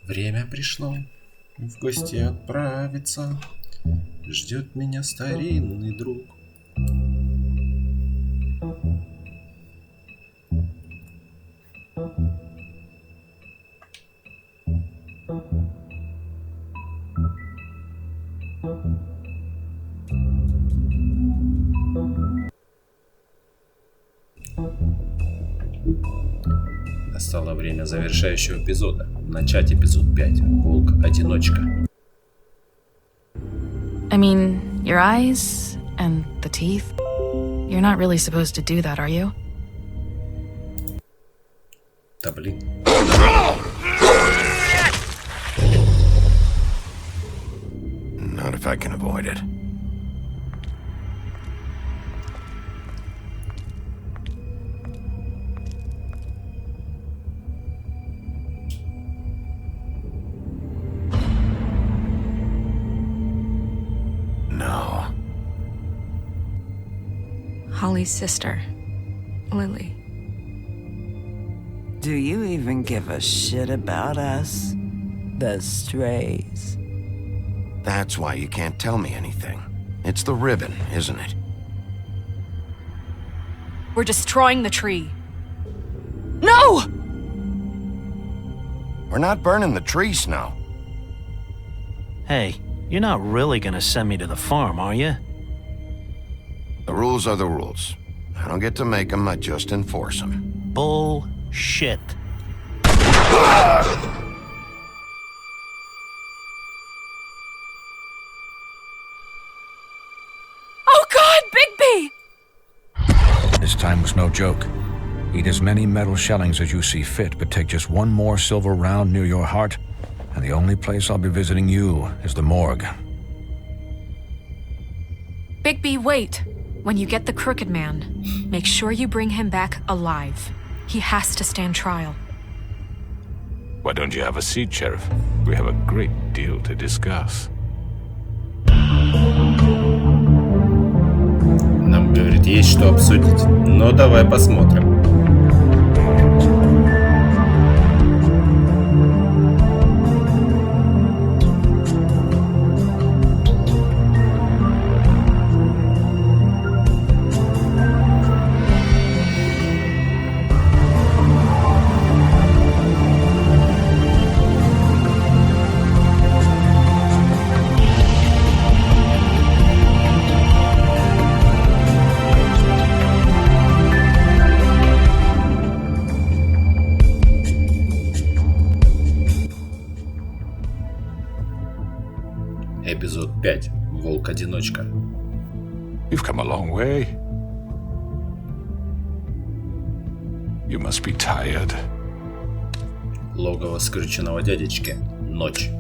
Время пришло в гости отправиться. Ждет меня старинный друг. Настало время завершающего эпизода. Начать эпизод 5. Волк-одиночка. I mean, your eyes and the teeth. You're not really supposed to do that, are you? Да блин. Not if I can avoid it. No. Holly's sister, Lily. Do you even give a shit about us? The strays. That's why you can't tell me anything. It's the ribbon, isn't it? We're destroying the tree. No! We're not burning the tree, Snow. Hey, you're not really gonna send me to the farm, are you? The rules are the rules. I don't get to make them, I just enforce them. Bullshit. Oh God, Bigby! This time was no joke. Eat as many metal shellings as you see fit, but take just one more silver round near your heart, and the only place I'll be visiting you is the morgue. Bigby, wait. When you get the Crooked Man, make sure you bring him back alive. He has to stand trial. Why don't you have a seat, Sheriff? We have a great deal to discuss. Нам, говорит, есть что обсудить. Но давай посмотрим. Эпизод 5. Волк-одиночка. You've come a long way. You must be tired. Логово скрюченного дядечки. Ночь.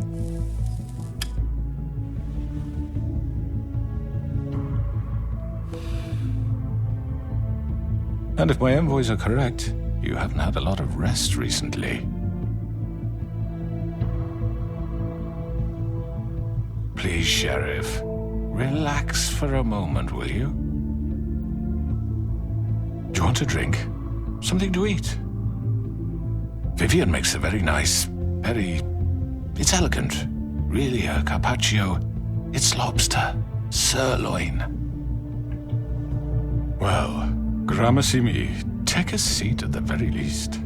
And if my envoys are correct, you haven't had a lot of rest recently. Please, Sheriff, relax for a moment, will you? Do you want a drink? Something to eat? Vivian makes a very nice, it's elegant. Really a carpaccio. It's lobster, sirloin. Well, gramercy me, take a seat at the very least.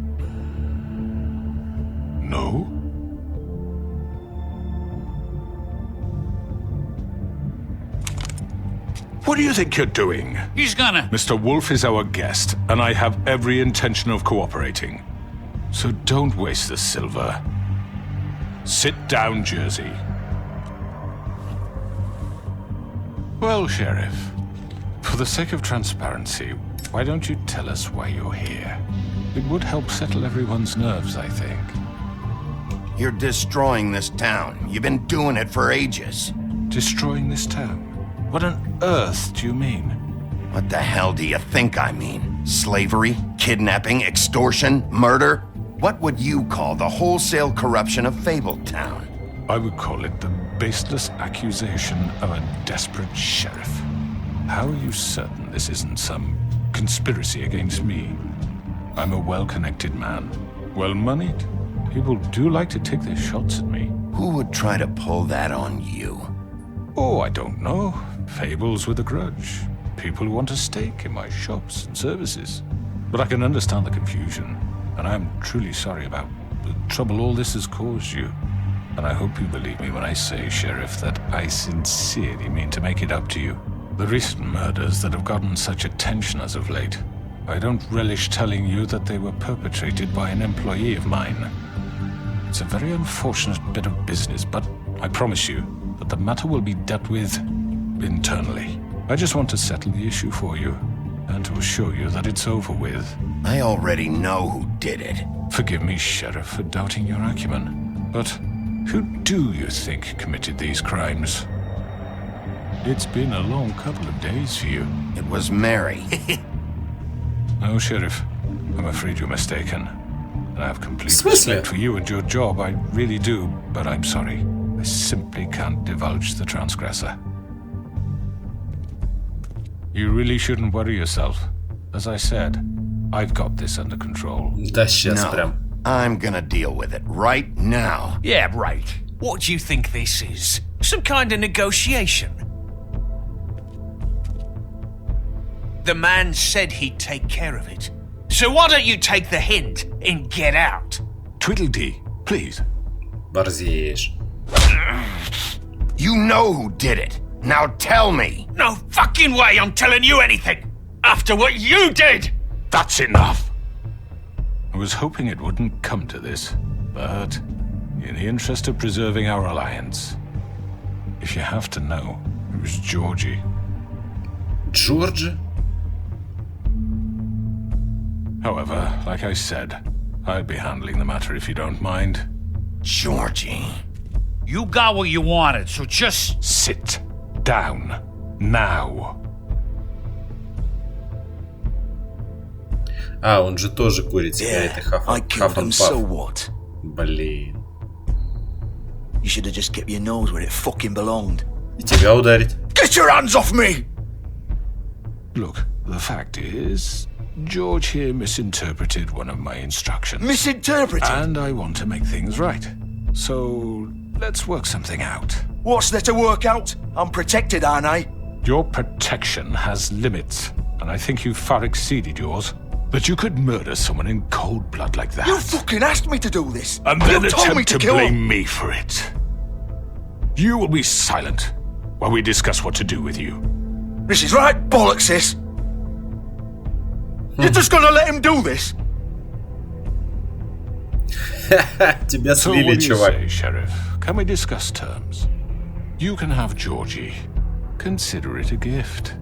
No? What do you think you're doing? He's gonna... Mr. Wolf is our guest, and I have every intention of cooperating. So don't waste the silver. Sit down, Jersey. Well, Sheriff, for the sake of transparency, why don't you tell us why you're here? It would help settle everyone's nerves, I think. You're destroying this town. You've been doing it for ages. Destroying this town? What on earth do you mean? What the hell do you think I mean? Slavery, kidnapping, extortion, murder? What would you call the wholesale corruption of Fabletown? I would call it the baseless accusation of a desperate sheriff. How are you certain this isn't some conspiracy against me? I'm a well-connected man, well-moneyed, People do like to take their shots at me. Who would try to pull that on you? Oh, I don't know. Fables with a grudge. People who want a stake in my shops and services. But I can understand the confusion, and I'm truly sorry about the trouble all this has caused you. And I hope you believe me when I say, Sheriff, that I sincerely mean to make it up to you. The recent murders that have gotten such attention as of late, I don't relish telling you that they were perpetrated by an employee of mine. It's a very unfortunate bit of business, but I promise you that the matter will be dealt with internally. I just want to settle the issue for you, and to assure you that it's over with. I already know who did it. Forgive me, Sheriff, for doubting your acumen, but who do you think committed these crimes? It's been a long couple of days for you. It was Mary. No, Sheriff, I'm afraid you're mistaken. And I have complete Смысле? respect for you and your job, I really do, but I'm sorry. I simply can't divulge the transgressor. You really shouldn't worry yourself. As I said, I've got this under control. Да сейчас No, прям. I'm gonna deal with it right now. Yeah, right. What do you think this is? Some kind of negotiation? The man said he'd take care of it. So why don't you take the hint and get out? Tweedledee, please. Борзеешь. You know who did it. Now tell me. No fucking way I'm telling you anything! After what you did! That's enough! I was hoping it wouldn't come to this, but in the interest of preserving our alliance, if you have to know, it was Georgie. Джорджи? However, like I said, I'll be handling the matter if you don't mind. Georgie. You got what you wanted, so just... Sit down. Now. А, он же тоже курит сигареты. I killed him, so Хаффенпафф. what? Блин. You should have just kept your nose where it fucking belonged. И тебя ударить? Get your hands off me! Look, the fact is, George here misinterpreted one of my instructions. Misinterpreted? And I want to make things right. So, let's work something out. What's there to work out? I'm protected, aren't I? Your protection has limits, and I think you've far exceeded yours. But you could murder someone in cold blood like that. You fucking asked me to do this! And then you told me attempt to to kill him! blame me for it. You will be silent while we discuss what to do with you. This is right bollocks, sis! You're just gonna let him do this? Тебя So слили, what do you чувак. say, Sheriff? Can we discuss terms? You can have Georgie. Consider it a gift,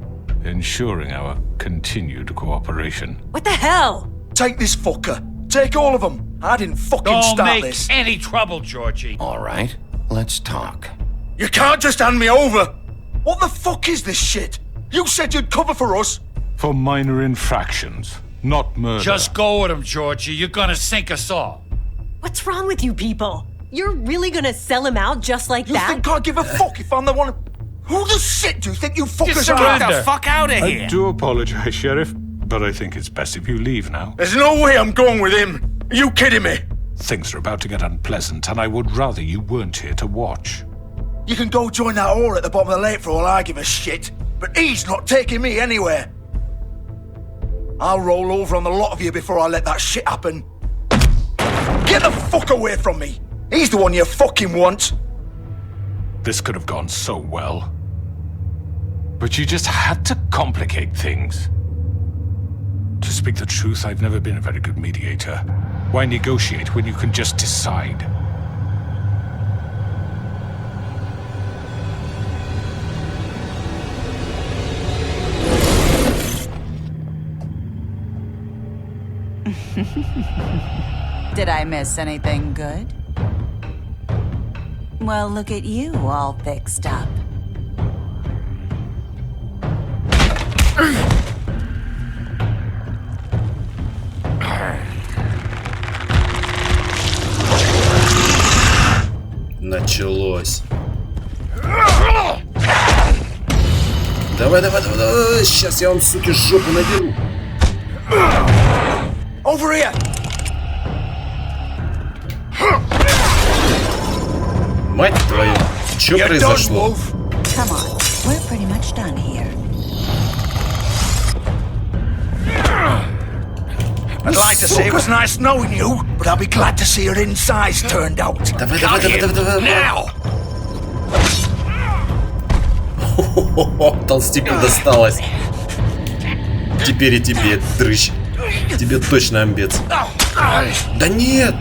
ensuring our continued cooperation. What the hell? Take this fucker. Take all of them. I didn't fucking Don't start make this. any trouble, Georgie. All right, let's talk. You can't just hand me over! What the fuck is this shit? You said you'd cover for us! For minor infractions, not murder. Just go with him, Georgie. You're gonna sink us all. What's wrong with you people? You're really gonna sell him out just like You that? think I give a fuck if I'm the one... Who the shit do you think you fuckers Just are? get the fuck out of here. I do apologize, Sheriff, but I think it's best if you leave now. There's no way I'm going with him. Are you kidding me? Things are about to get unpleasant, and I would rather you weren't here to watch. You can go join that whore at the bottom of the lake for all I give a shit. But he's not taking me anywhere. I'll roll over on the lot of you before I let that shit happen. Get the fuck away from me. He's the one you fucking want. This could have gone so well. But you just had to complicate things. To speak the truth, I've never been a very good mediator. Why negotiate when you can just decide? Did I miss anything good? Well, look at you, all fixed up. Началось. Давай, давай, давай, давай. Сейчас я вам, суки, жопу надеру. Over here. Мать твою, что произошло? Come on, we're pretty much done here. I'd like to say it was nice knowing you, but I'll be glad to see your insides turned out. Давай, давай, давай, давай, давай. Now! Толстяку досталось. Теперь и тебе, дрыщ. Тебе точно амбец. Да нет!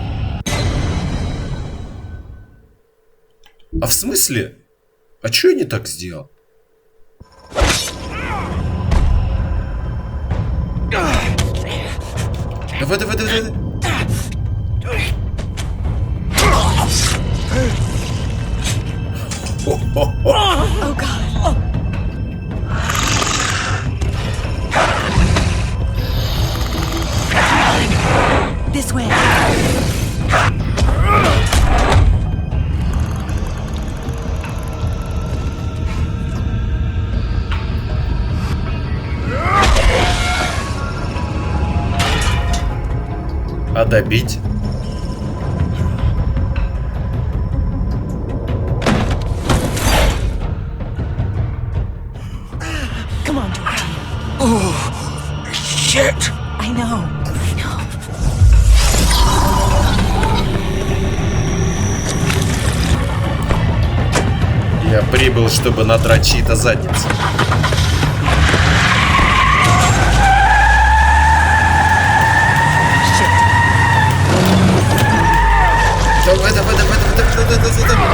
А в смысле? А чё я не так сделал? Давай, давай, давай, давай. Oh God. Oh. This way. А добить? Come on. Oh, shit! I know. Я прибыл, чтобы надрать чьи-то задницы. Давай, давай, давай, давай, давай, давай, давай.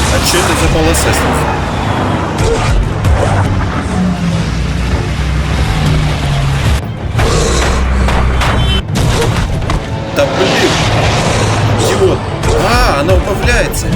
А что это за полоса снизу? Да блин! Идиот! А, она убавляется!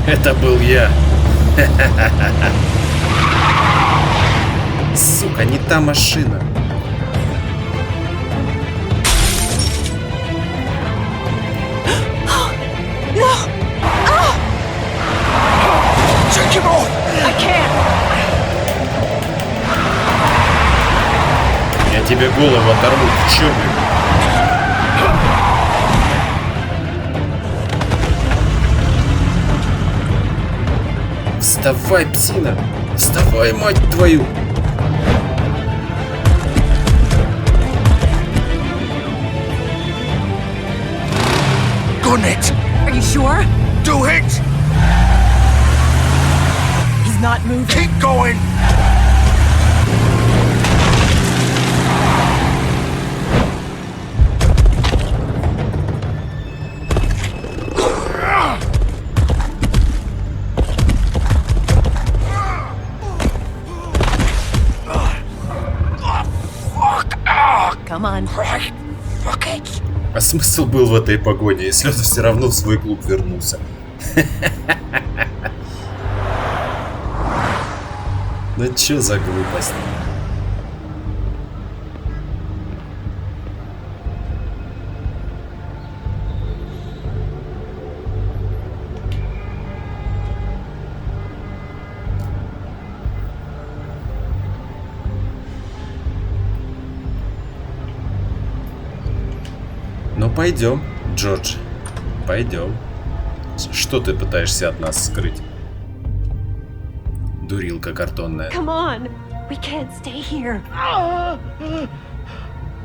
Это был я. Сука, не та машина. Я тебе голову оторву, ты чё, блин? Вставай, псина! Вставай, мать твою! Gun it! Are you sure? Do it! He's not moving. Keep going! Come on. А смысл был в этой погоне, если он все равно в свой клуб вернулся? Ну чё за глупость? Ну пойдем, Джордж, пойдем. Что ты пытаешься от нас скрыть? Дурилка картонная. Come on. We can't stay here.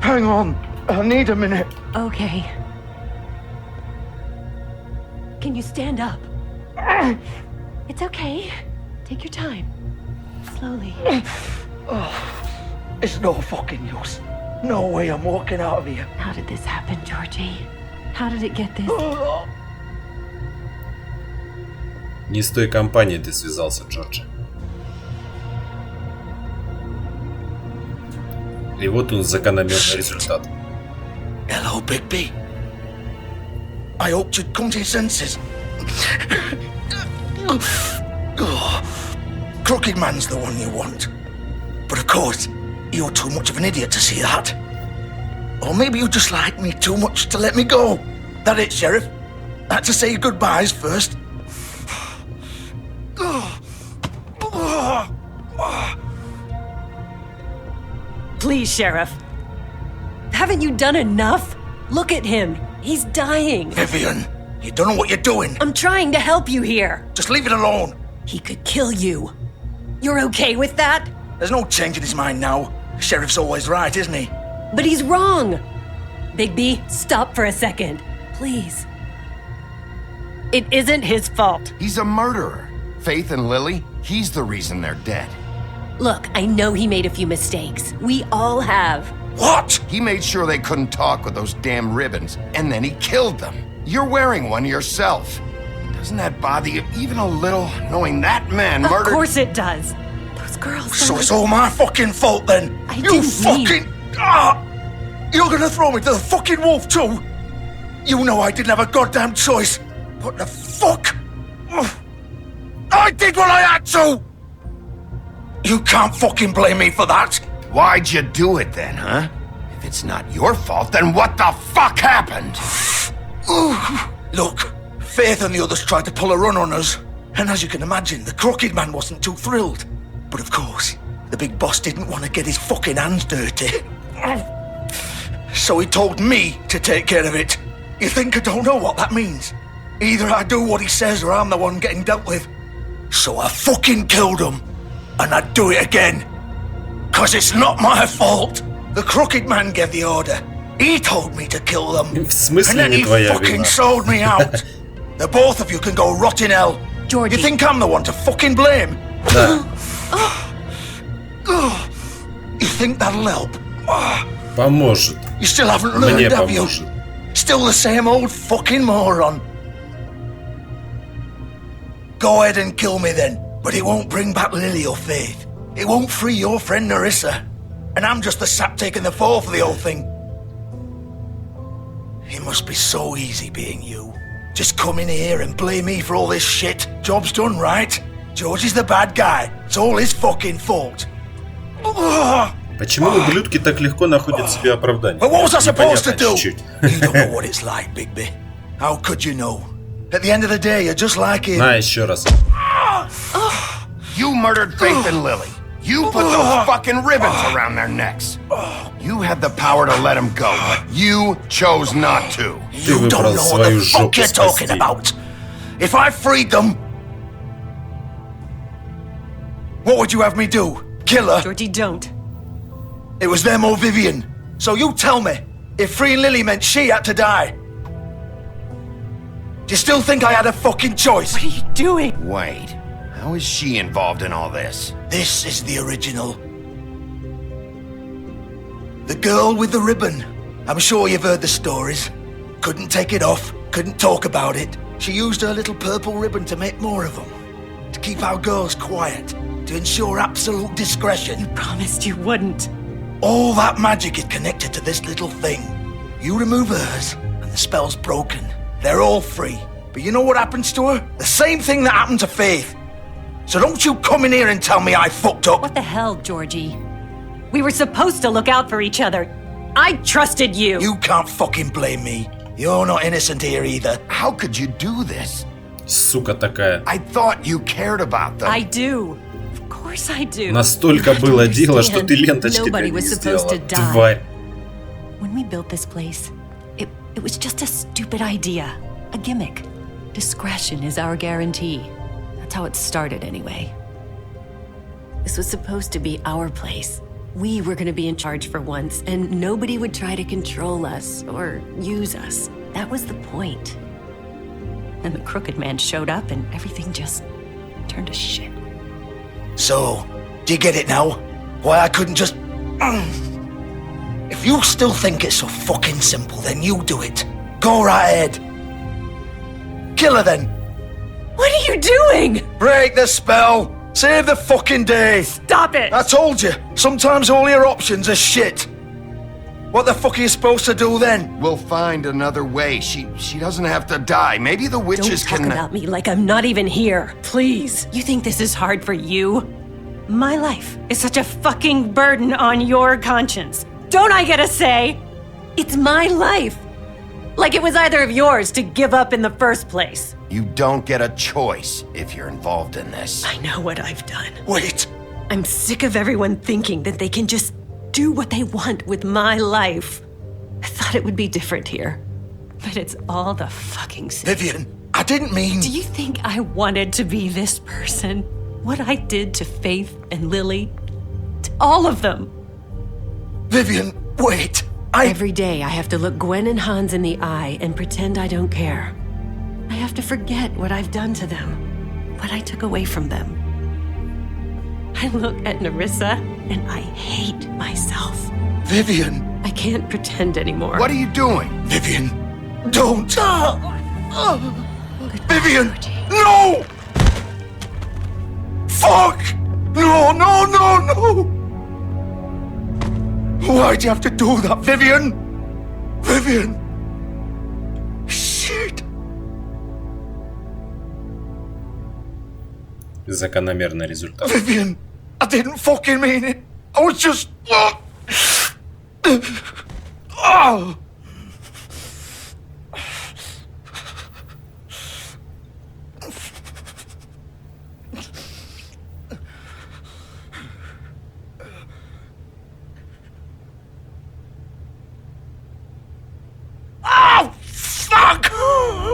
Hang on. I need a minute. Okay. Can you stand up? It's okay. Take your time. Slowly. It's no fucking use. No way I'm walking out of here. How did this happen, Georgie? How did it get this? Не с той компанией ты связался, Джорджи. И вот он, закономерный результат. Hello, Bigby. I hoped you'd come to your senses. Crooked Man's the one you want. But of course, you're too much of an idiot to see that. Or maybe you just like me too much to let me go. That it, Sheriff? I had to say your goodbyes first. Please, Sheriff. Haven't you done enough? Look at him. He's dying. Vivian, you don't know what you're doing. I'm trying to help you here. Just leave it alone. He could kill you. You're okay with that? There's no changing his mind now. Sheriff's always right, isn't he? But he's wrong. Bigby, stop for a second. Please. It isn't his fault. He's a murderer. Faith and Lily, he's the reason they're dead. Look, I know he made a few mistakes. We all have. What? He made sure they couldn't talk with those damn ribbons, and then he killed them. You're wearing one yourself. Doesn't that bother you even a little, knowing that man murdered— Of course it does. Those girls— So it's all my fucking fault then? I You didn't fucking— You're gonna throw me to the fucking wolf too? You know I didn't have a goddamn choice. What the fuck? I did what I had to! You can't fucking blame me for that. Why'd you do it then, huh? If it's not your fault, then what the fuck happened? Look, Faith and the others tried to pull a run on us. And as you can imagine, the Crooked Man wasn't too thrilled. But of course, the big boss didn't want to get his fucking hands dirty. So he told me to take care of it. You think I don't know what that means? Either I do what he says or I'm the one getting dealt with. So I fucking killed him. And I'd do it again. 'Cause it's not my fault. The Crooked Man gave the order. He told me to kill them. В смысле And then не he твоя fucking вина? sold me out. The both of you can go rot in hell. Georgie. You think I'm the one to fucking blame? Да, You think that'll help? поможет. You still haven't Мне learned, have you? поможет. Still the same old fucking moron. Go ahead and kill me then, but it won't bring back Lily or Faith. It won't free your friend Narissa. And I'm just the sap taking the fall for the whole thing. It must be so easy being you. Just come in here and blame me for all this shit. Job's done, right? George is the bad guy. It's all his fucking fault. Почему ублюдки так легко находят себе оправдание? But what was I supposed to Непонятно do? чуть-чуть. You don't know what it's like, Bigby. How could you know? At the end of the day, you're just like him. На, еще раз. You murdered Faith and Lily. You put those fucking ribbons around their necks. You had the power to let them go, but you chose not to. You don't know what the fuck you're talking about. If I freed them, what would you have me do? Kill her? Georgie, don't. It was them or Vivian. So you tell me, if freeing Lily meant she had to die, do you still think I had a fucking choice? What are you doing? Wait, how is she involved in all this? This is the original. The girl with the ribbon. I'm sure you've heard the stories. Couldn't take it off, couldn't talk about it. She used her little purple ribbon to make more of them. To keep our girls quiet. To ensure absolute discretion. Promised you wouldn't. All that magic is connected to this little thing. You remove hers, and the spell's broken. They're all free. But you know what happens to her? The same thing that happened to Faith. So don't you come in here and tell me I fucked up. What the hell, Georgie? We were supposed to look out for each other. I trusted you. You can't fucking blame me. You're not innocent here either. How could you do this? Сука такая. I thought you cared about them. I do. Of course I do. Настолько было дело, что ты ленточки Nobody не was supposed to сделала. die. Тварь. When we built this place, it was just a stupid idea. A gimmick. Discretion is our guarantee. That's how it started anyway. This was supposed to be our place. We were gonna be in charge for once, and nobody would try to control us or use us. That was the point. And the crooked man showed up and everything just turned to shit. So, do you get it now? Why I couldn't just... If you still think it's so fucking simple, then you do it. Go right ahead. Kill her then. What are you doing? Break the spell. Save the fucking day. Stop it! I told you, sometimes all your options are shit. What the fuck are you supposed to do then? We'll find another way. She doesn't have to die. Maybe the witches Don't talk can... about me like I'm not even here. Please. You think this is hard for you? My life is such a fucking burden on your conscience. Don't I get a say? It's my life. Like it was either of yours to give up in the first place. You don't get a choice if you're involved in this. I know what I've done. Wait. I'm sick of everyone thinking that they can just do what they want with my life. I thought it would be different here. But it's all the fucking same. Vivian, I didn't mean... Do you think I wanted to be this person? What I did to Faith and Lily? To all of them? Vivian, wait. Every day I have to look Gwen and Hans in the eye and pretend I don't care. I have to forget what I've done to them, what I took away from them. I look at Nerissa and I hate myself. Vivian. I can't pretend anymore. What are you doing? Vivian, don't. Vivian, no! Fuck! No, no, no, no! Why'd you have to do that, Vivian? Vivian! Shit! Закономерный результат. Vivian, I didn't fucking mean it. I was just... Oh!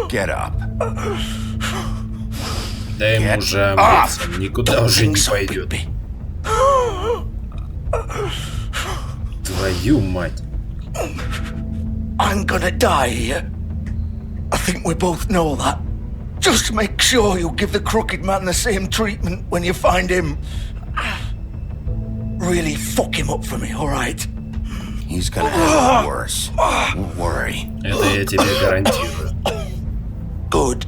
Get up. Дай ему уже омыться, он никуда уже не пойдет. Твою мать. I'm gonna die here. I think we both know that. Just make sure you give the crooked man the same treatment when you find him. Really fuck him up for me, alright? He's gonna have it worse. Don't worry. Это я тебе гарантирую. Good.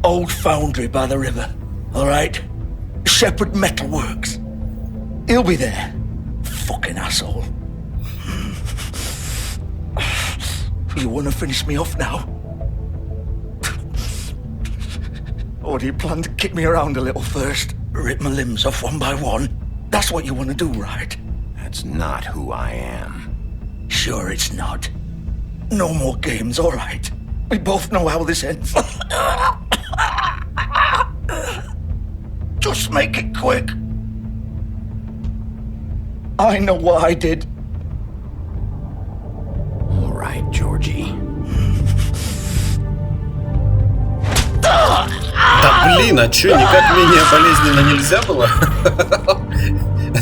Old foundry by the river, alright? Shepherd Metalworks. He'll be there. Fucking asshole. You wanna finish me off now? Or do you plan to kick me around a little first? Rip my limbs off one by one? That's what you wanna do, right? That's not who I am. Sure it's not. No more games, alright. We both know how this ends. Just make it quick. I know what I did. All right, Georgie. Да блин, а чё, никак менее болезненно нельзя было?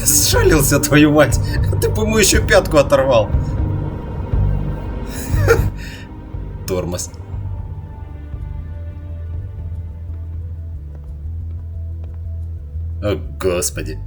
Сшалился, твою мать. Ты бы ему еще пятку оторвал. Тормоз. О, господи.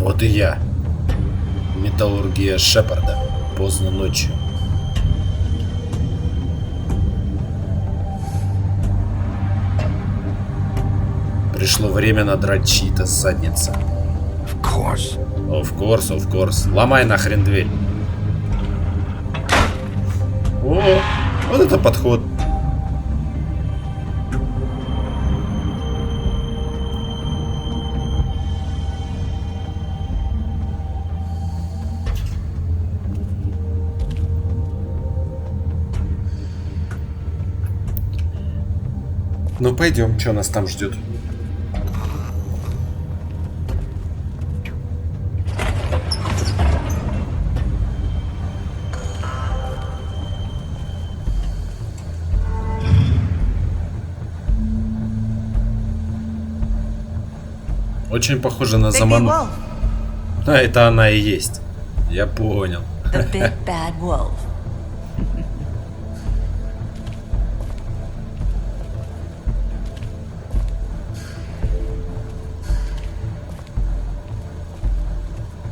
Вот и я. Металлургия Шепарда. Поздно ночью. Пришло время надрать чьи-то задницы. Of course. Of course. Ломай нахрен дверь. О, вот это подход. Ну пойдем, что нас там ждет. Очень похоже на заману. А, это она и есть. Я понял. The big bad wolf.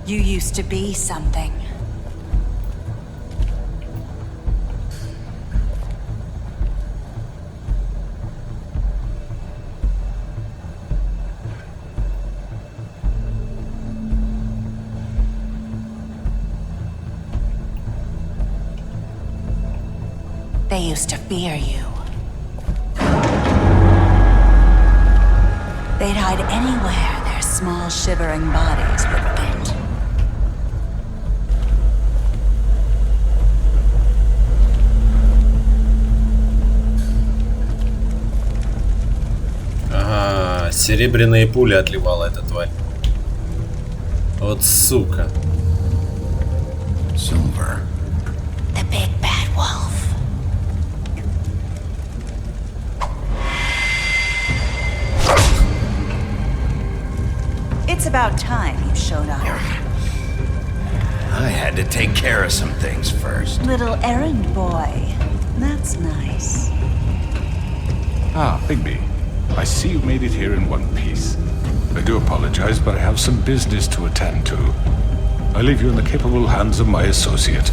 You used to be something. They used to fear you. They'd hide anywhere their small, shivering bodies would fit. Ага, серебряные пули отливала эта тварь. Вот сука. Silver. The big bad wolf. It's about time you showed up. I had to take care of some things first. Little errand boy. That's nice. Ah, Bigby. I see you made it here in one piece. I do apologize, but I have some business to attend to. I leave you in the capable hands of my associate.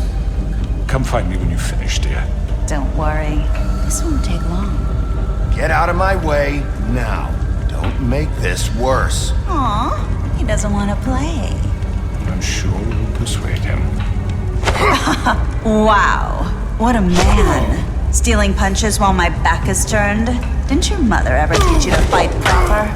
Come find me when you finish, dear. Don't worry. This won't take long. Get out of my way now. Don't make this worse. Aw, he doesn't want to play. I'm sure we'll persuade him. Wow, what a man. Stealing punches while my back is turned? Didn't your mother ever teach you to fight proper?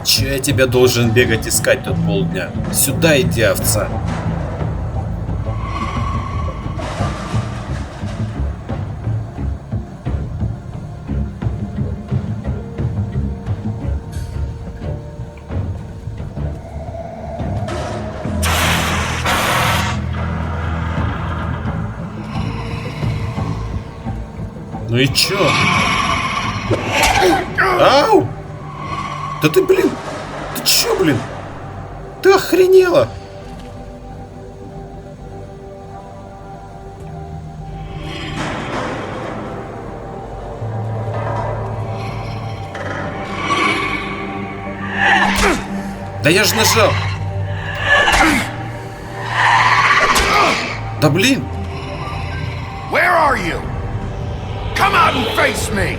Че я тебя должен бегать искать тут полдня? Сюда иди, овца. Ну и чё? Ау! Да ты, блин! Ты чё, блин? Ты охренела? Да я же нажал! Да блин! Where are you? Come out and face me!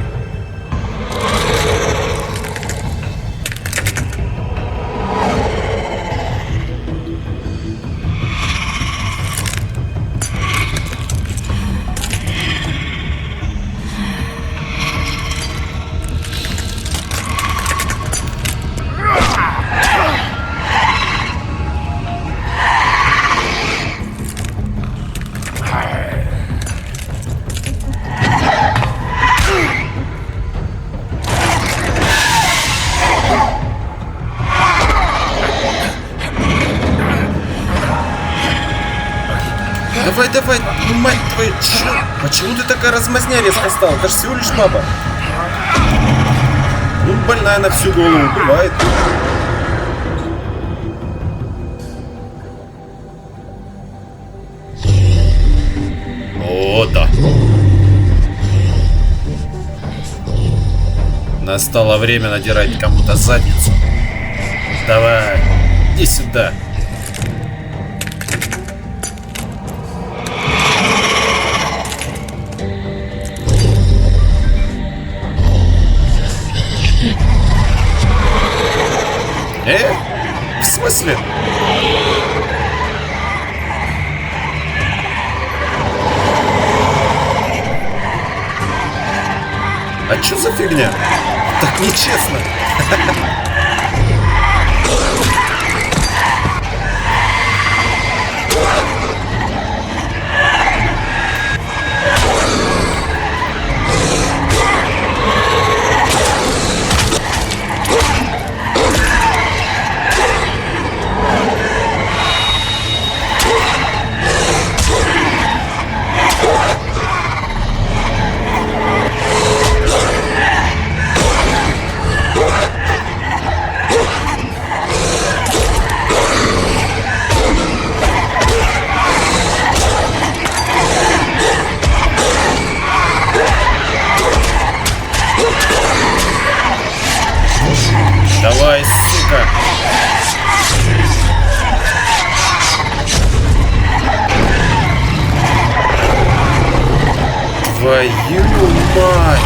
Давай, давай, ну мать твою, чё? Почему ты такая размазня резко стала? Это же всего лишь баба. Ну, больная на всю голову, бывает. О, да. Настало время надирать кому-то задницу. Давай, иди сюда. В смысле? А чё за фигня? Так нечестно. Давай, сука. Твою мать.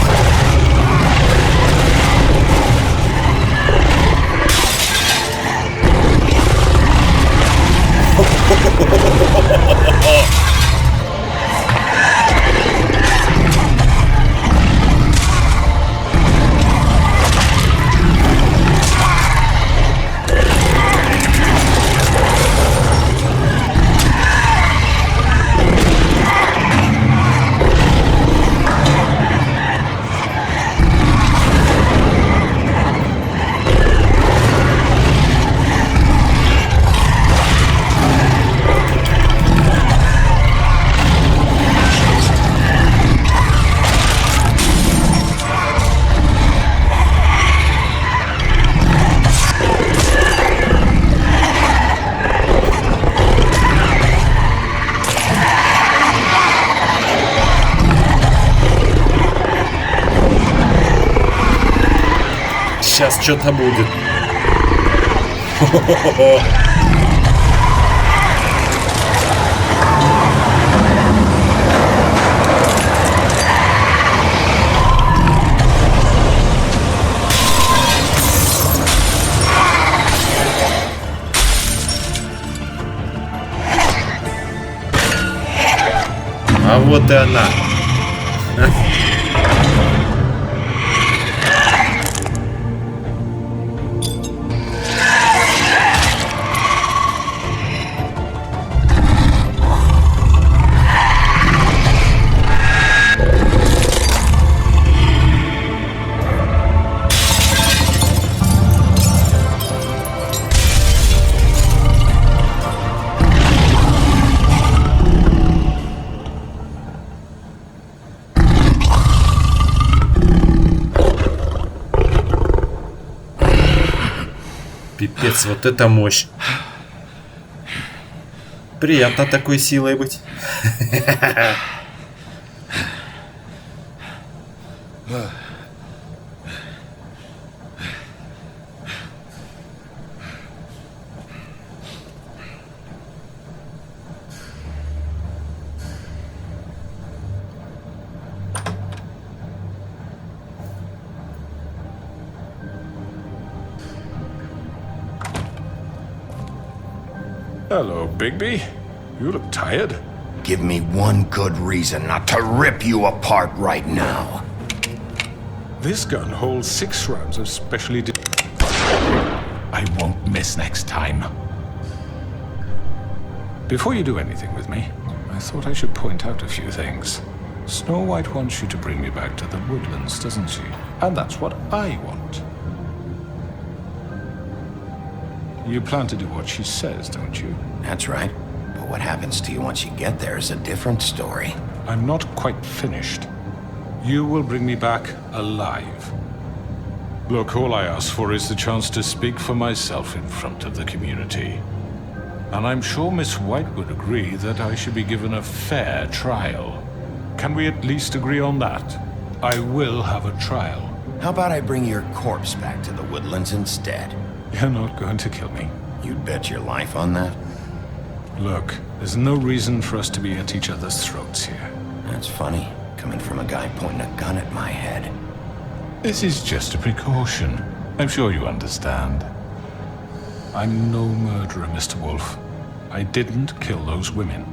Сейчас что-то будет. А вот и она. Пипец, вот это мощь. Приятно такой силой быть. Hello, Bigby. You look tired. Give me one good reason not to rip you apart right now. This gun holds 6 rounds of specially I won't miss next time. Before you do anything with me, I thought I should point out a few things. Snow White wants you to bring me back to the woodlands, doesn't she? And that's what I want. You plan to do what she says, don't you? That's right. But What happens to you once you get there is a different story. I'm not quite finished. You will bring me back alive. Look, all I ask for is the chance to speak for myself in front of the community. And I'm sure Miss White would agree that I should be given a fair trial. Can we at least agree on that? I will have a trial. How about I bring your corpse back to the woodlands instead? You're not going to kill me. You'd bet your life on that? Look, there's no reason for us to be at each other's throats here. That's funny, coming from a guy pointing a gun at my head. This is just a precaution. I'm sure you understand. I'm no murderer, Mr. Wolf. I didn't kill those women.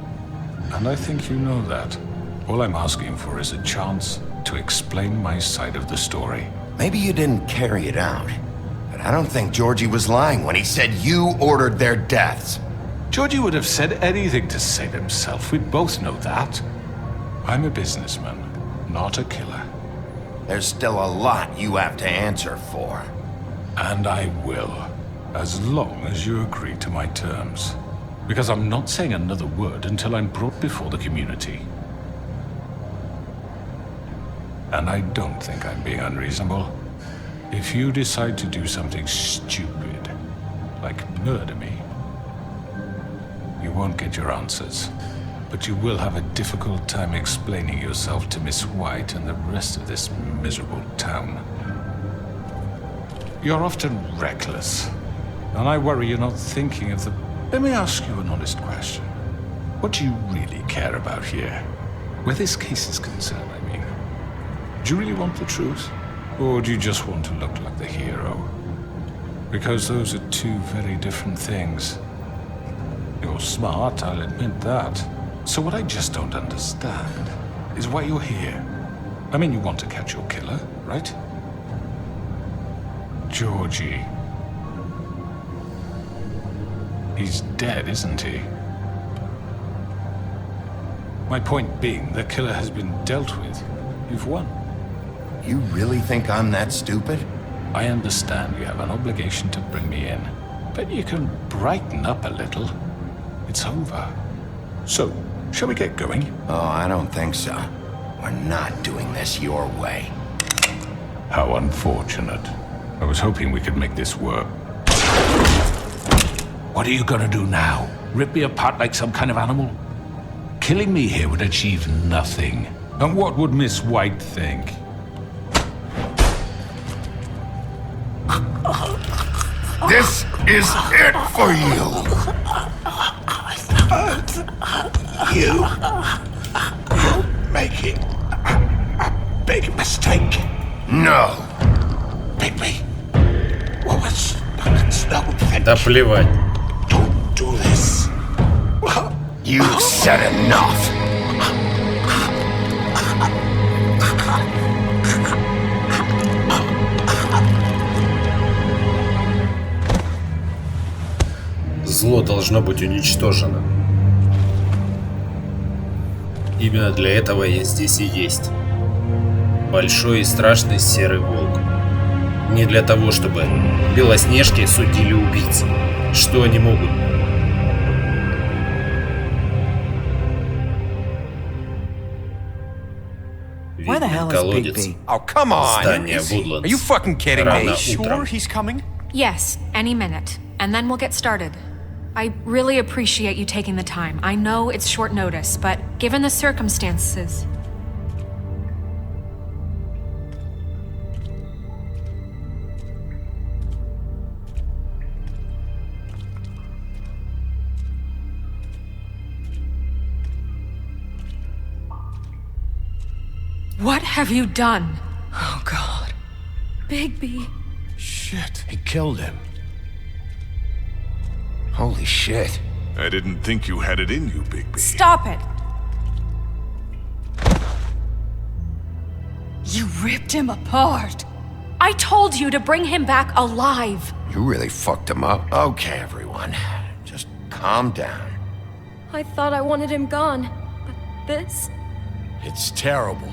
And I think you know that. All I'm asking for is a chance to explain my side of the story. Maybe you didn't carry it out, but I don't think Georgie was lying when he said you ordered their deaths. Georgie would have said anything to save himself. We'd both know that. I'm a businessman, not a killer. There's still a lot you have to answer for. And I will, as long as you agree to my terms. Because I'm not saying another word until I'm brought before the community. And I don't think I'm being unreasonable. If you decide to do something stupid, like murder me, you won't get your answers. But you will have a difficult time explaining yourself to Miss White and the rest of this miserable town. You're often reckless, and I worry you're not thinking of the... Let me ask you an honest question. What do you really care about here? Where this case is concerned, I mean. Do you really want the truth? Or do you just want to look like the hero? Because those are two very different things. You're smart, I'll admit that. So what I just don't understand is why you're here. I mean, you want to catch your killer, right? Georgie. He's dead, isn't he? My point being, the killer has been dealt with. You've won. You really think I'm that stupid? I understand you have an obligation to bring me in, but you can brighten up a little. It's over. So, shall we get going? Oh, I don't think so. We're not doing this your way. How unfortunate. I was hoping we could make this work. What are you gonna do now? Rip me apart like some kind of animal? Killing me here would achieve nothing. And what would Miss White think? This is it for you! You make it a big mistake. No! Bigby, what was no Да плевать. Don't do this. You've said enough! Зло должно быть уничтожено. Именно для этого я здесь и есть. Большой и страшный серый волк. Не для того, чтобы белоснежки судили убийц. Что они могут? Where the hell is Колодец. Bigby? Oh, come on. Здание Is he- Woodlands. Are you fucking kidding Рано me? утром. He's coming? Yes, any minute. And then we'll get started. I really appreciate you taking the time. I know it's short notice, but given the circumstances... What have you done? Oh, God. Bigby. Shit. He killed him. Holy shit. I didn't think you had it in you, Bigby. Stop it! You ripped him apart. I told you to bring him back alive. You really fucked him up. Okay, everyone. Just calm down. I thought I wanted him gone, but this? It's terrible.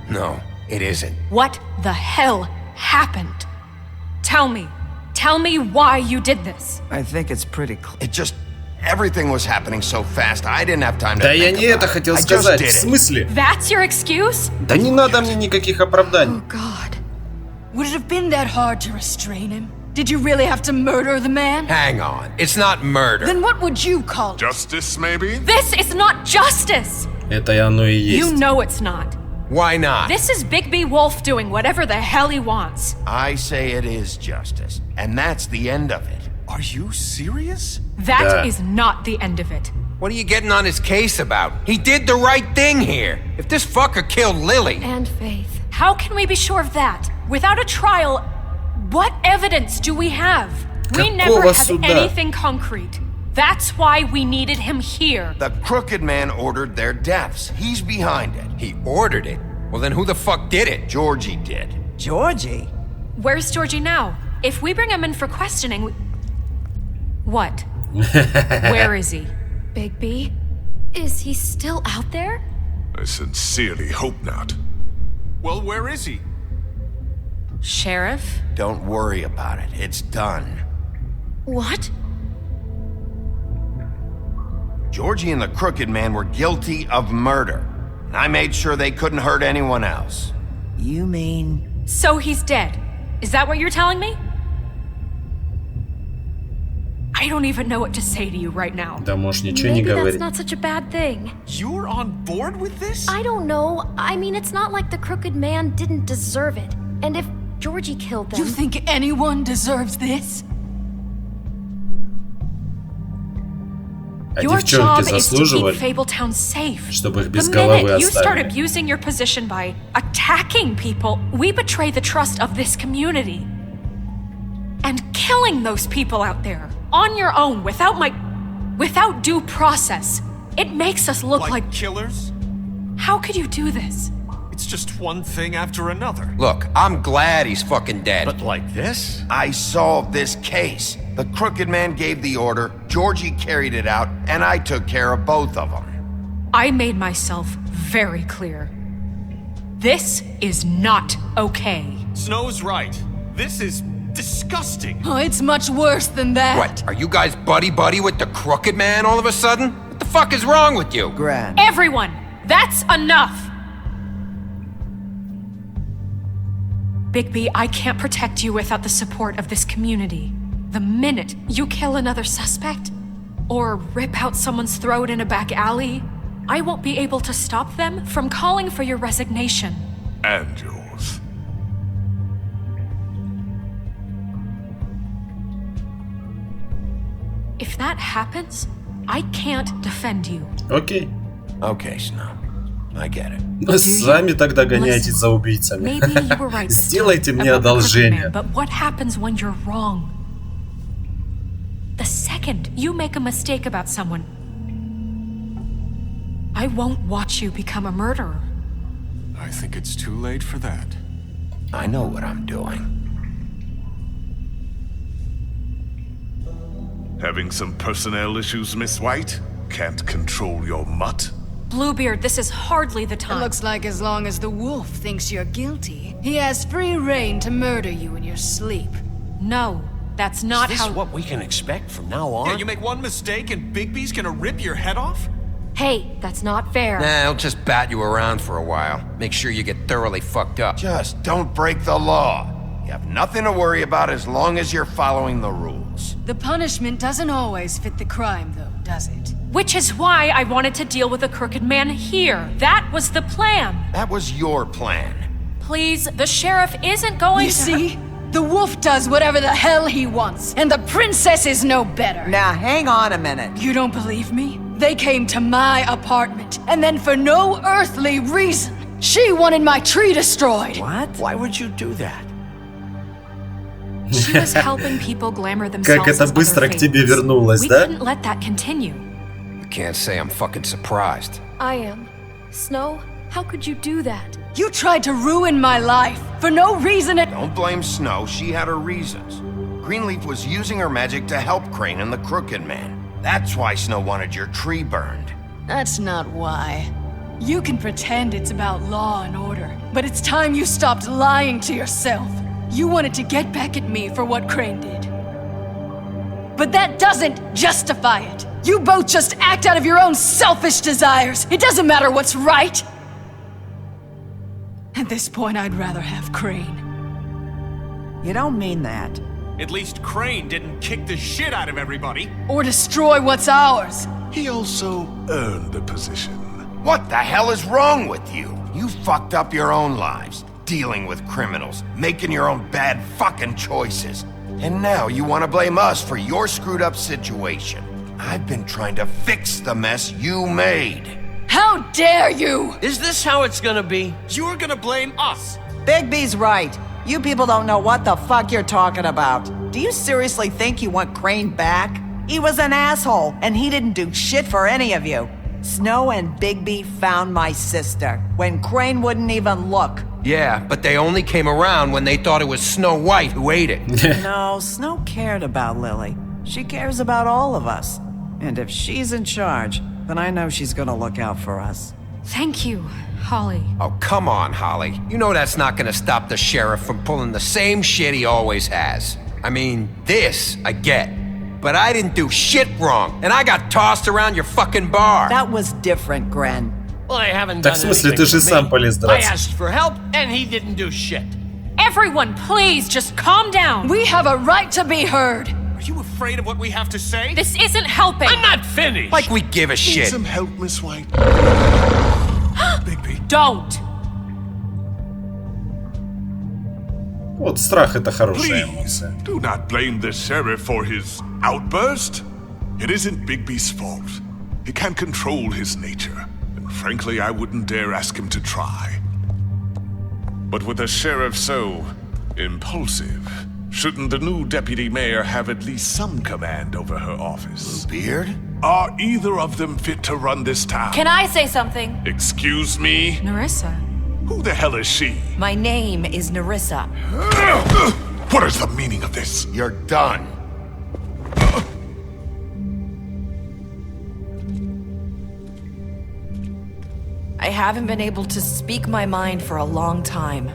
No, it isn't. What the hell happened? Tell me. Tell me why you did this. I think it's pretty clear. It just Everything was happening so fast, I didn't have time to Да я think не about это it. хотел I just сказать. did В it. смысле? That's your excuse? Да не надо мне никаких оправданий. Oh, God. Would it have been that hard to restrain him? Did you really have to murder the man? Hang on, it's not murder. Then what would you call it? Justice, maybe? This is not justice! Это и оно и есть. You know it's not. Why not? This is Big B Wolf doing whatever the hell he wants. I say it is justice, and that's the end of it. Are you serious? That is not the end of it. What are you getting on his case about? He did the right thing here. If this fucker killed Lily... And Faith. How can we be sure of that? Without a trial, what evidence do we have? We never have anything concrete. That's why we needed him here. The Crooked Man ordered their deaths. He's behind it. He ordered it? Well, then who the fuck did it? Georgie did. Georgie? Where's Georgie now? If we bring him in for questioning... What? Where is he? Big B? Is he still out there? I sincerely hope not. Well, where is he? Sheriff? Don't worry about it. It's done. What? Georgie and the Crooked Man were guilty of murder. And I made sure they couldn't hurt anyone else. You mean... So he's dead. Is that what you're telling me? I don't even know what to say to you right now. Да можешь ничего не Maybe that's говорить. not such a bad thing. You're on board with this? I don't know. I mean, it's not like the Crooked Man didn't deserve it. And if Georgie killed them... You think anyone deserves this? А Your девчонки job is to keep заслуживали, Fabletown safe. чтобы их без The головы minute you start оставили. abusing your position by attacking people, we betray the trust of this community. And killing those people out there, on your own, without due process, it makes us look like killers? How could you do this? It's just one thing after another. Look, I'm glad he's fucking dead. But like this? I solved this case. The Crooked Man gave the order, Georgie carried it out, and I took care of both of them. I made myself very clear. This is not okay. Snow's right. This is disgusting. Oh, it's much worse than that. What, are you guys buddy-buddy with the Crooked Man all of a sudden? What the fuck is wrong with you? Gran. Everyone, that's enough! Bigby, I can't protect you without the support of this community. The minute you kill another suspect, or rip out someone's throat in a back alley, I won't be able to stop them from calling for your resignation. And yours. If that happens, I can't defend you. Окей. Okay, Snow. I get it. Сами тогда гоняйтесь за убийцами. Maybe you were right this Сделайте time мне about the Crooked одолжение. Man, but what happens when you're wrong? The second you make a mistake about someone, I won't watch you become a murderer. I think it's too late for that. I know what I'm doing. Having some personnel issues, Miss White? Can't control your mutt? Bluebeard, this is hardly the time. It looks like as long as the wolf thinks you're guilty, he has free reign to murder you in your sleep. No, that's not Is this how. what we can expect from now on? Yeah, you make one mistake and Bigby's gonna rip your head off? Hey, that's not fair. Nah, he'll just bat you around for a while. Make sure you get thoroughly fucked up. Just don't break the law. You have nothing to worry about as long as you're following the rules. The punishment doesn't always fit the crime, though, does it? Which is why I wanted to deal with the Crooked Man here. That was the plan. That was your plan. Please, the sheriff isn't going You to. see? The wolf does whatever the hell he wants, and the princess is no better. Now, hang on a minute. You don't believe me? They came to my apartment, and then for no earthly reason, she wanted my tree destroyed. What? Why would you do that? She was helping people glamour themselves. Как это быстро к тебе вернулось, We да? couldn't let that continue. I can't say I'm fucking surprised. I am. Snow, how could you do that? You tried to ruin my life for no reason at— Don't blame Snow, she had her reasons. Greenleaf was using her magic to help Crane and the Crooked Man. That's why Snow wanted your tree burned. That's not why. You can pretend it's about law and order, but it's time you stopped lying to yourself. You wanted to get back at me for what Crane did. But that doesn't justify it. You both just act out of your own selfish desires. It doesn't matter what's right. At this point, I'd rather have Crane. You don't mean that. At least Crane didn't kick the shit out of everybody. Or destroy what's ours. He also earned the position. What the hell is wrong with you? You fucked up your own lives, dealing with criminals, making your own bad fucking choices. And now you want to blame us for your screwed up situation. I've been trying to fix the mess you made. How dare you! Is this how it's gonna be? You're gonna blame us. Bigby's right. You people don't know what the fuck you're talking about. Do you seriously think you want Crane back? He was an asshole, and he didn't do shit for any of you. Snow and Bigby found my sister, when Crane wouldn't even look. Yeah, but they only came around when they thought it was Snow White who ate it. No, Snow cared about Lily. She cares about all of us. And if she's in charge, then I know she's gonna look out for us. Thank you, Holly. Oh, come on, Holly. You know that's not gonna stop the sheriff from pulling the same shit he always has. I mean, this, I get. But I didn't do shit wrong, and I got tossed around your fucking bar. That was different, Gren. Well, I haven't Так done в смысле, anything ты же for сам me. полез I драться. asked for help, and he didn't do shit. Everyone, please, just calm down. We have a right to be heard. Are you afraid of what we have to say? This isn't helping. I'm not finished. Like we give a Need shit. some help, Miss White? Bigby. Don't. Вот страх — это хорошая Please, эмоция. do not blame the sheriff for his outburst. It isn't Bigby's fault. He can't control his nature, and frankly, I wouldn't dare ask him to try. But with a sheriff so impulsive, shouldn't the new deputy mayor have at least some command over her office? Beard? Are either of them fit to run this town? Can I say something? Excuse me? Narissa. Who the hell is she? My name is Narissa. What is the meaning of this? You're done. I haven't been able to speak my mind for a long time.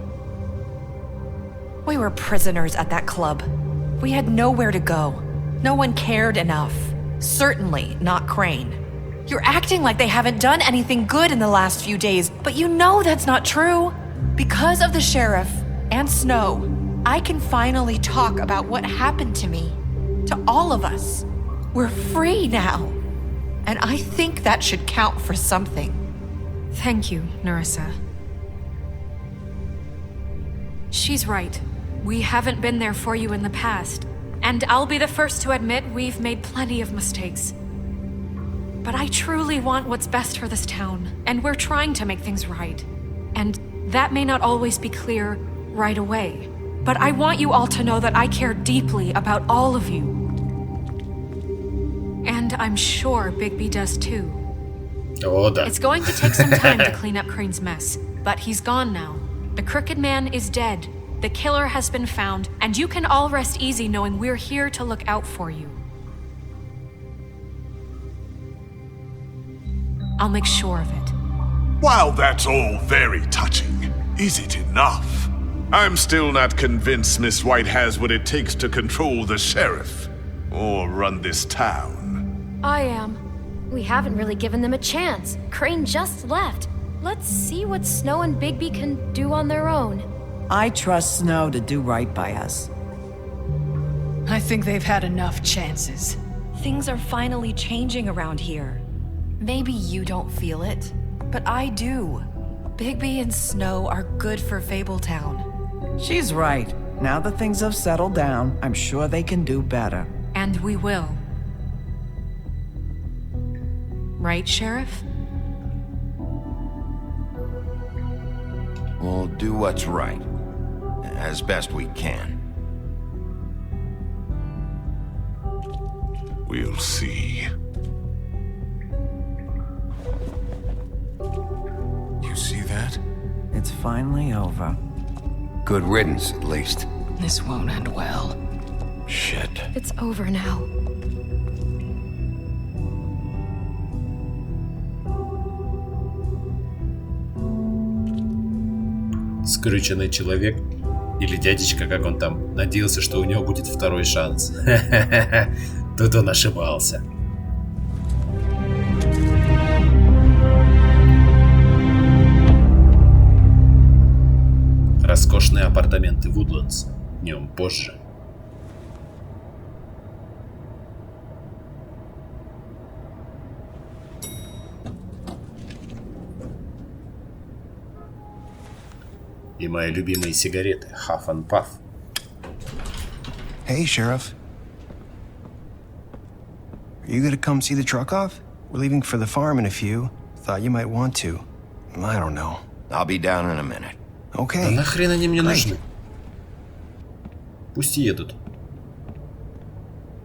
We were prisoners at that club. We had nowhere to go. No one cared enough. Certainly not Crane. You're acting like they haven't done anything good in the last few days, but you know that's not true. Because of the sheriff and Snow, I can finally talk about what happened to me. To all of us. We're free now. And I think that should count for something. Thank you, Narissa. She's right. We haven't been there for you in the past. And I'll be the first to admit we've made plenty of mistakes. But I truly want what's best for this town, and we're trying to make things right. And that may not always be clear right away. But I want you all to know that I care deeply about all of you. And I'm sure Bigby does too. О, да. It's going to take some time to clean up Crane's mess, but he's gone now. The Crooked Man is dead. The killer has been found, and you can all rest easy knowing we're here to look out for you. I'll make sure of it. While that's all very touching, is it enough? I'm still not convinced Miss White has what it takes to control the sheriff or run this town. I am. We haven't really given them a chance. Crane just left. Let's see what Snow and Bigby can do on their own. I trust Snow to do right by us. I think they've had enough chances. Things are finally changing around here. Maybe you don't feel it, but I do. Bigby and Snow are good for Fabletown. She's right. Now that things have settled down, I'm sure they can do better. And we will. Right, Sheriff? We'll do what's right, as best we can. We'll see. You see that? It's finally over. Good riddance, at least. This won't end well. Shit. It's over now. Скрюченный человек, или дядечка, как он там, надеялся, что у него будет второй шанс. Тут он ошибался. Роскошные апартаменты Вудлендс. Днем позже. И мои любимые сигареты Huff and Puff. Hey, Sheriff. Are you gonna come see the truck off? We're leaving for the farm in a few. Thought you might want to. I don't know. I'll be down in a minute. Okay. Да нахрен они мне нужны? Пусть едут.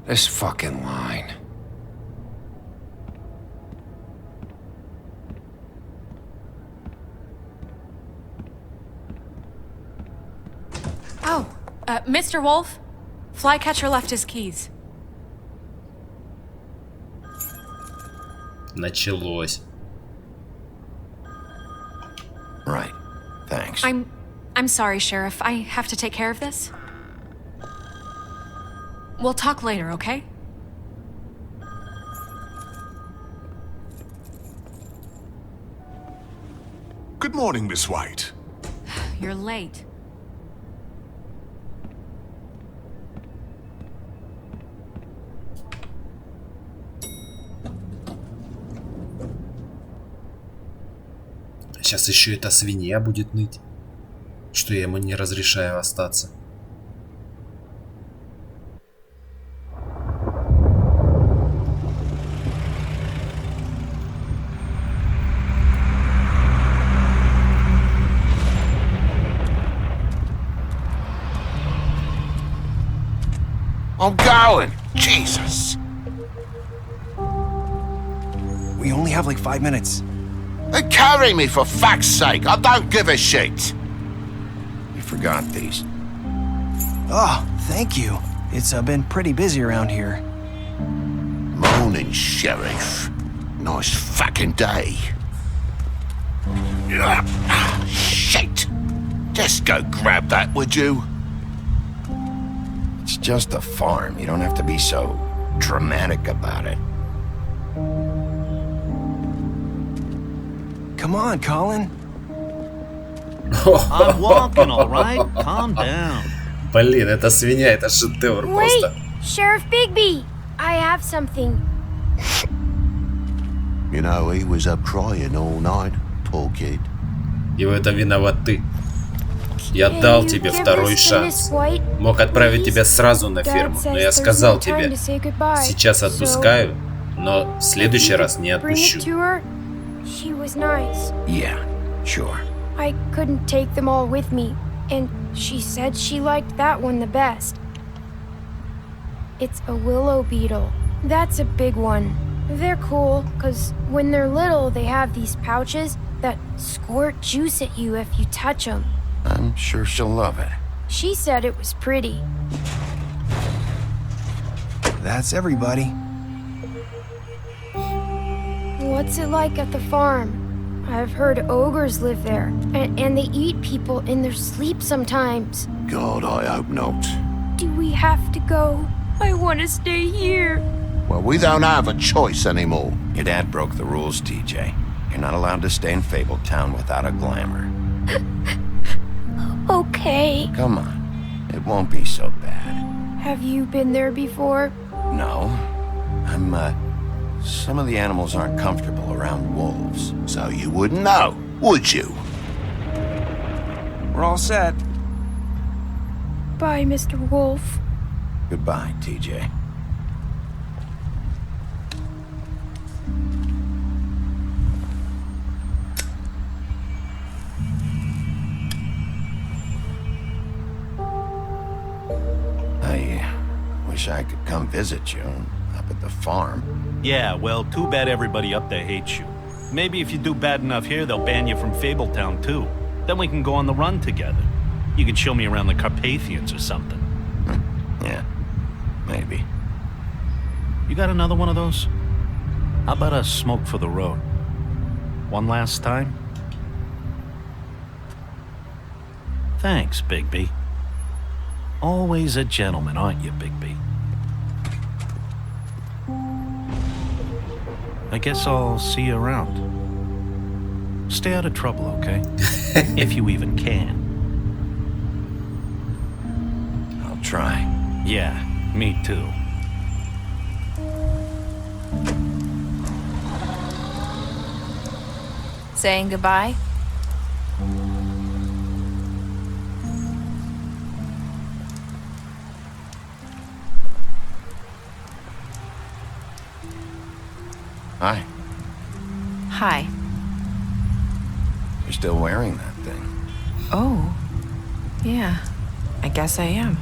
This fucking line. Oh, Mr. Wolf, Flycatcher left his keys. Началось. Right. Thanks. I'm sorry, Sheriff. I have to take care of this. We'll talk later, okay? Good morning, Miss White. You're late. Сейчас еще эта свинья будет ныть, что я ему не разрешаю остаться. I'm going! Jesus! We only have like 5 minutes. Then carry me for fuck's sake! I don't give a shit! You forgot these. Oh, thank you. It's been pretty busy around here. Morning, Sheriff. Nice fucking day. Shit! Just go grab that, would you? It's just a farm. You don't have to be so dramatic about it. Come on, Colin. I'm walking, all right? Calm down. Блин, эта свинья, это шедевр просто. Sheriff Bigby, I have something. You know, he was up crying all night, poor kid. И в этом виноват ты. Я дал тебе второй шанс. Мог отправить тебя сразу на ферму, но я сказал тебе, сейчас отпускаю, но в следующий раз не отпущу. She was nice. Yeah, sure. I couldn't take them all with me, and she said she liked that one the best. It's a willow beetle. That's a big one. They're cool, because when they're little, they have these pouches that squirt juice at you if you touch them. I'm sure she'll love it. She said it was pretty. That's everybody. What's it like at the farm? I've heard ogres live there, and they eat people in their sleep sometimes. God, I hope not. Do we have to go? I want to stay here. Well, we don't have a choice anymore. Your dad broke the rules, TJ. You're not allowed to stay in Fabletown without a glamour. Okay. Come on. It won't be so bad. Have you been there before? No. Some of the animals aren't comfortable around wolves. So you wouldn't know, would you? We're all set. Bye, Mr. Wolf. Goodbye, TJ. I wish I could come visit you up at the farm. Yeah, well, too bad everybody up there hates you. Maybe if you do bad enough here, they'll ban you from Fabletown, too. Then we can go on the run together. You can show me around the Carpathians or something. Yeah, maybe. You got another one of those? How about a smoke for the road? One last time? Thanks, Bigby. Always a gentleman, aren't you, Bigby? I guess I'll see you around. Stay out of trouble, okay? If you even can. try. Yeah, me too. Saying goodbye? Hi. Hi. You're still wearing that thing. Oh, yeah, I guess I am.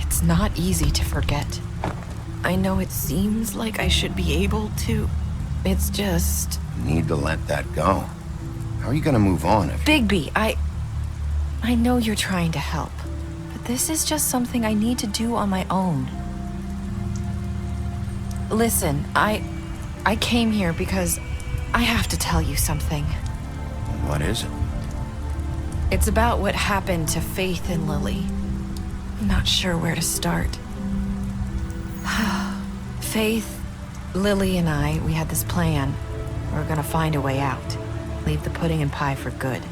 It's not easy to forget. I know it seems like I should be able to. It's just... You need to let that go. How are you gonna move on if... Bigby, I know you're trying to help, but this is just something I need to do on my own. Listen, I came here because I have to tell you something. What is it? It's about what happened to Faith and Lily. I'm not sure where to start. Faith, Lily, and I, we had this plan. We were gonna find a way out. Leave the pudding and pie for good.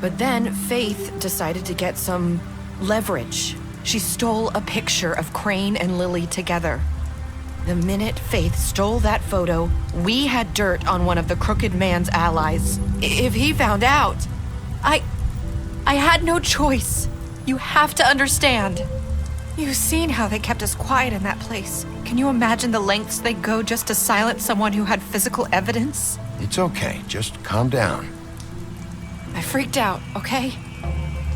But then Faith decided to get some leverage. She stole a picture of Crane and Lily together. The minute Faith stole that photo, we had dirt on one of the crooked man's allies. If he found out, I had no choice. You have to understand. You've seen how they kept us quiet in that place. Can you imagine the lengths they'd go just to silence someone who had physical evidence? It's okay. Just calm down. I freaked out, okay?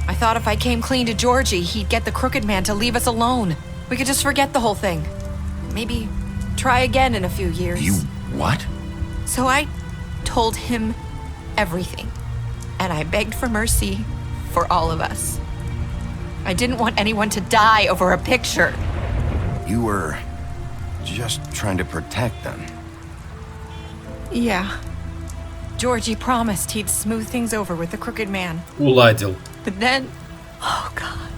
I thought if I came clean to Georgie, he'd get the crooked man to leave us alone. We could just forget the whole thing. Maybe try again in a few years. You what? So I told him everything. And I begged for mercy for all of us. I didn't want anyone to die over a picture. You were just trying to protect them. Yeah. Georgie promised he'd smooth things over with the crooked man. Уладил. But then... Oh, God.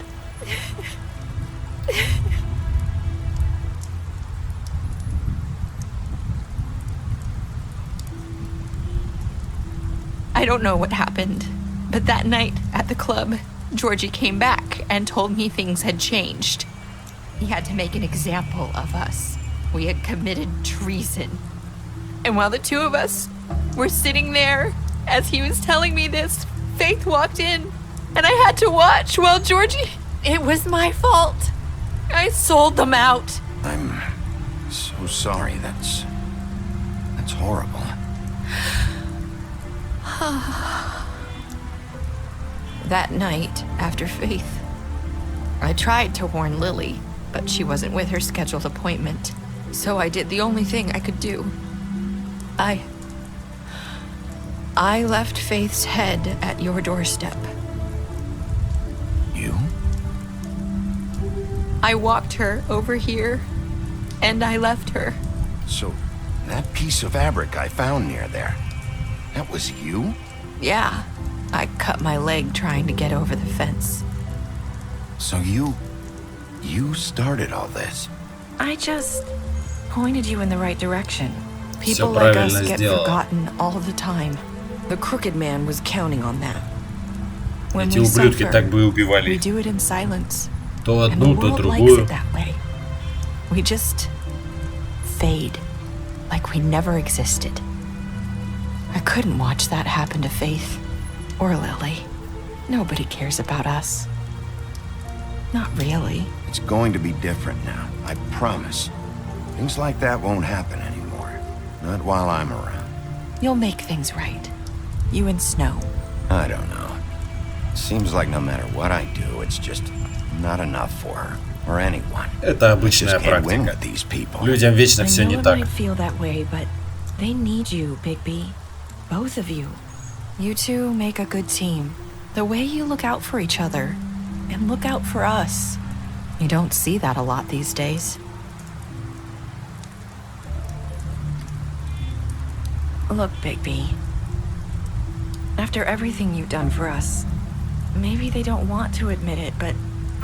I don't know what happened, but that night at the club, Georgie came back and told me things had changed. He had to make an example of us. We had committed treason. And while the two of us were sitting there, as he was telling me this, Faith walked in, and I had to watch while Georgie... It was my fault. I sold them out. I'm so sorry. That's horrible. That night, after Faith, I tried to warn Lily, but she wasn't with her scheduled appointment. So I did the only thing I could do. I left Faith's head at your doorstep. You? I walked her over here, and I left her. So, that piece of fabric I found near there, that was you? Yeah, I cut my leg trying to get over the fence. So you started all this? I just pointed you in the right direction. People Всё like us правильно get сделала. forgotten all the time. The crooked man was counting on that. When Эти we ублюдки suffer, так бы и убивали we их. do it in silence. То And the одну, то world likes другую. it that way. We just fade, like we never existed. I couldn't watch that happen to Faith or Lily. Nobody cares about us. Not really. It's going to be different now, I promise. Things like that won't happen anymore. Not while I'm around. You'll make things right. You and Snow. I don't know. Seems like no matter what I do, it's just not enough for her or anyone. Это I обычная just can't win практика. with these people. Людям вечно I все know не it так. might feel that way, but they need you, Bigby. Both of you. You two make a good team. The way you look out for each other and look out for us. You don't see that a lot these days. Look, Bigby. After everything you've done for us, maybe they don't want to admit it, but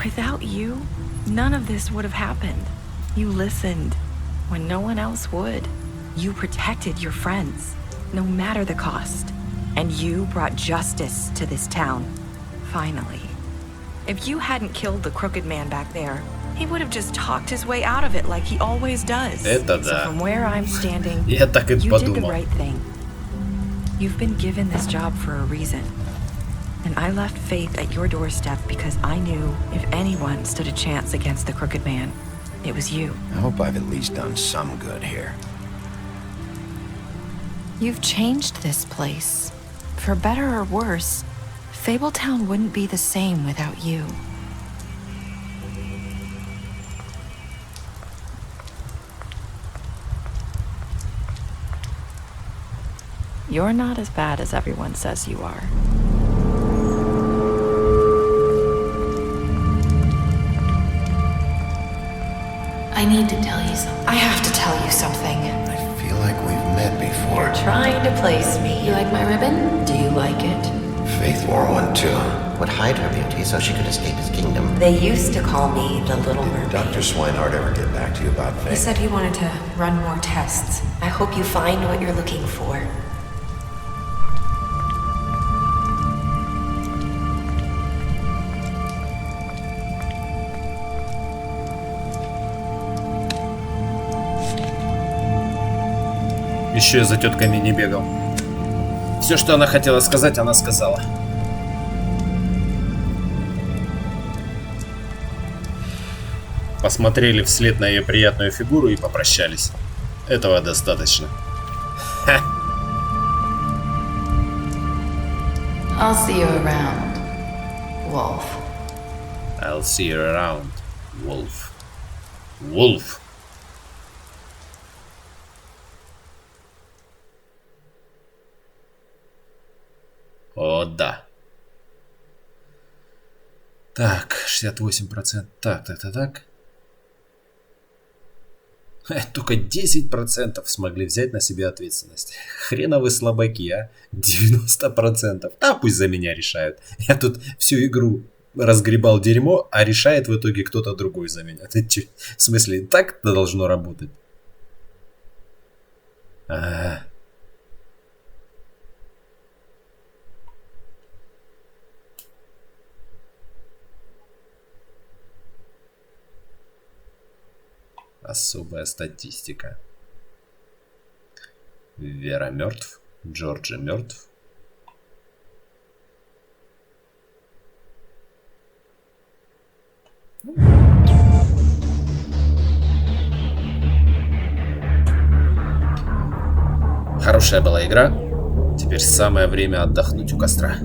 without you, none of this would have happened. You listened when no one else would. You protected your friends, no matter the cost. And you brought justice to this town. Finally. If you hadn't killed the crooked man back there, he would have just talked his way out of it like he always does. Это So да. from where I'm standing, Я так и you did the подумал. right thing. You've been given this job for a reason. And I left Faith at your doorstep because I knew if anyone stood a chance against the crooked man, it was you. I hope I've at least done some good here. You've changed this place. For better or worse, Fabletown wouldn't be the same without you. You're not as bad as everyone says you are. I need to tell you something. I have to tell you something. I feel like we've met before. You're trying to place me. You like my ribbon? Do you like it? Faith wore one too. Would hide her beauty so she could escape his kingdom. They used to call me the Little Mermaid. Dr. Swinehart ever get back to you about He Faith? said he wanted to run more tests. I hope you find what you're looking for. Еще я за тетками не бегал. Все, что она хотела сказать, она сказала. Посмотрели вслед на ее приятную фигуру и попрощались. Этого достаточно. Ха. I'll see you around, Wolf. I'll see you around, Wolf. Wolf. О, да. Так, 68%. Так. Только 10% смогли взять на себя ответственность. Хреновы слабаки, а? 90%. Да, пусть за меня решают. Я тут всю игру разгребал дерьмо, а решает в итоге кто-то другой за меня. В смысле, так это должно работать? Ага. Особая статистика. Вера мертв, Джорджи мертв. Хорошая была игра. Теперь самое время отдохнуть у костра.